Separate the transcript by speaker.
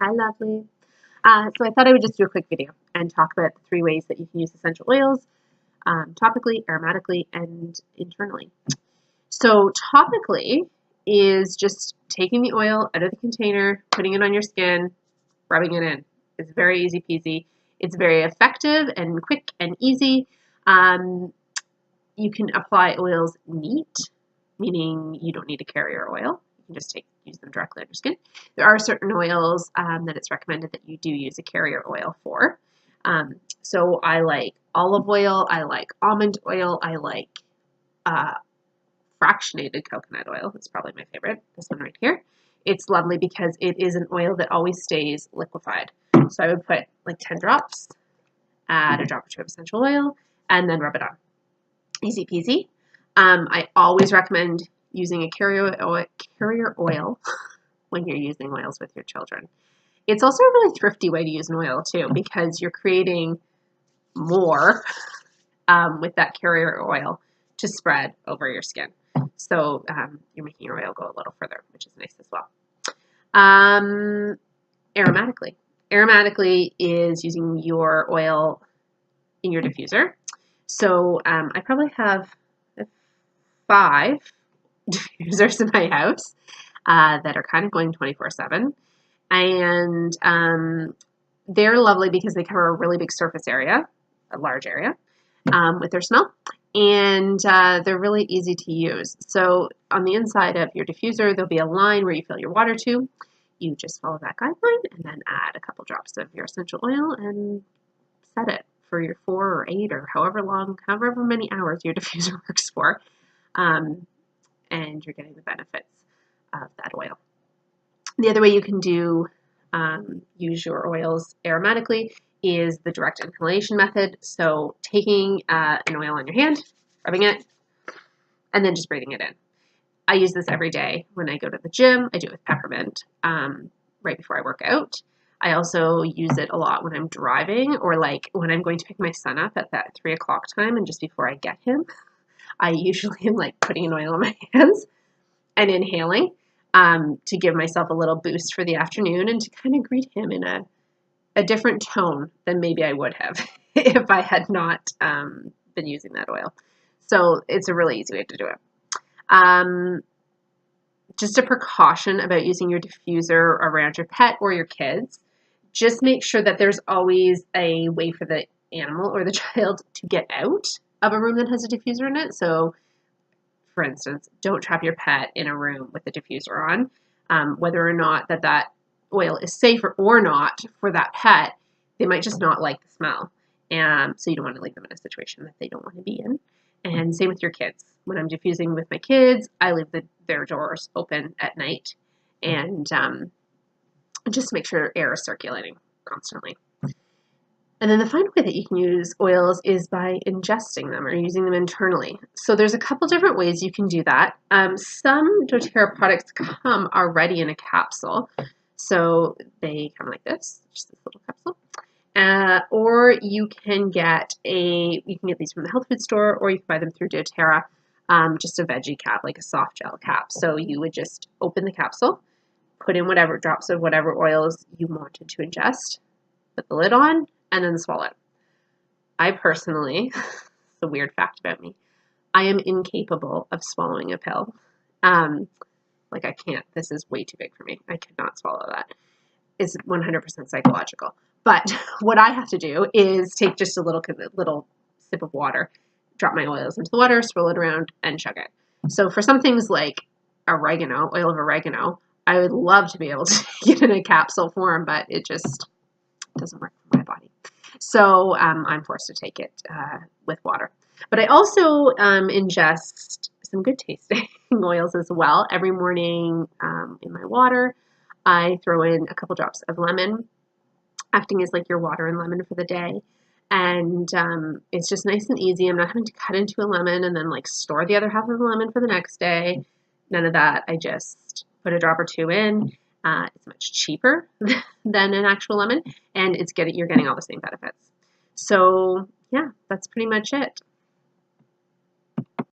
Speaker 1: Hi, lovely. So I thought I would just do a quick video and talk about the 3 ways that you can use essential oils, topically, aromatically, and internally. So topically is just taking the oil out of the container, putting it on your skin, rubbing it in. It's very easy peasy. It's very effective and quick and easy. You can apply oils neat, meaning you don't need a carrier oil. You can just use them directly on your skin. There are certain oils that it's recommended that you do use a carrier oil for. So I like olive oil, I like almond oil, I like fractionated coconut oil. That's probably my favorite, this one right here. It's lovely because it is an oil that always stays liquefied. So I would put like 10 drops, add a drop or two of essential oil, and then rub it on. Easy peasy. I always recommend using a carrier oil when you're using oils with your children. It's also a really thrifty way to use an oil too, because you're creating more with that carrier oil to spread over your skin. So you're making your oil go a little further, which is nice as well. Aromatically. Aromatically is using your oil in your diffuser. So I probably have 5 diffusers in my house that are kind of going 24/7. And they're lovely because they cover a really big surface area, a large area, with their smell. And they're really easy to use. So on the inside of your diffuser, there'll be a line where you fill your water to. You just follow that guideline and then add a couple drops of your essential oil and set it for your 4 or 8 or however many hours your diffuser works for. And you're getting the benefits of that oil. The other way you can use your oils aromatically is the direct inhalation method. So taking an oil on your hand, rubbing it, and then just breathing it in. I use this every day when I go to the gym. I do it with peppermint right before I work out. I also use it a lot when I'm driving or like when I'm going to pick my son up at that 3 o'clock time and just before I get him. I usually am like putting an oil on my hands and inhaling to give myself a little boost for the afternoon and to kind of greet him in a different tone than maybe I would have if I had not been using that oil. So it's a really easy way to do it. Just a precaution about using your diffuser around your pet or your kids. Just make sure that there's always a way for the animal or the child to get out of a room that has a diffuser in it. So, for instance, don't trap your pet in a room with a diffuser on. Whether or not that oil is safe or not for that pet, they might just not like the smell. So you don't want to leave them in a situation that they don't want to be in. And same with your kids. When I'm diffusing with my kids, I leave their doors open at night and just make sure air is circulating constantly. And then the final way that you can use oils is by ingesting them or using them internally. So there's a couple different ways you can do that. Some doTERRA products come already in a capsule. So they come like this, just this little capsule. Or you can get these from the health food store, or you can buy them through doTERRA, just a veggie cap, like a soft gel cap. So you would just open the capsule, put in whatever drops of whatever oils you wanted to ingest, put the lid on, and then swallow it. I personally, the weird fact about me, I am incapable of swallowing a pill. Like I can't, this is way too big for me. I cannot swallow that. It's 100% psychological. But what I have to do is take just a little sip of water, drop my oils into the water, swirl it around, and chug it. So for some things like oregano, oil of oregano, I would love to be able to get in a capsule form, but it just doesn't work for my body. So I'm forced to take it with water. But I also ingest some good tasting oils as well. Every morning in my water, I throw in a couple drops of lemon, acting as like your water and lemon for the day. And it's just nice and easy. I'm not having to cut into a lemon and then like store the other half of the lemon for the next day. None of that. I just put a drop or 2 in. It's much cheaper than an actual lemon, and you're getting all the same benefits. So yeah, that's pretty much it.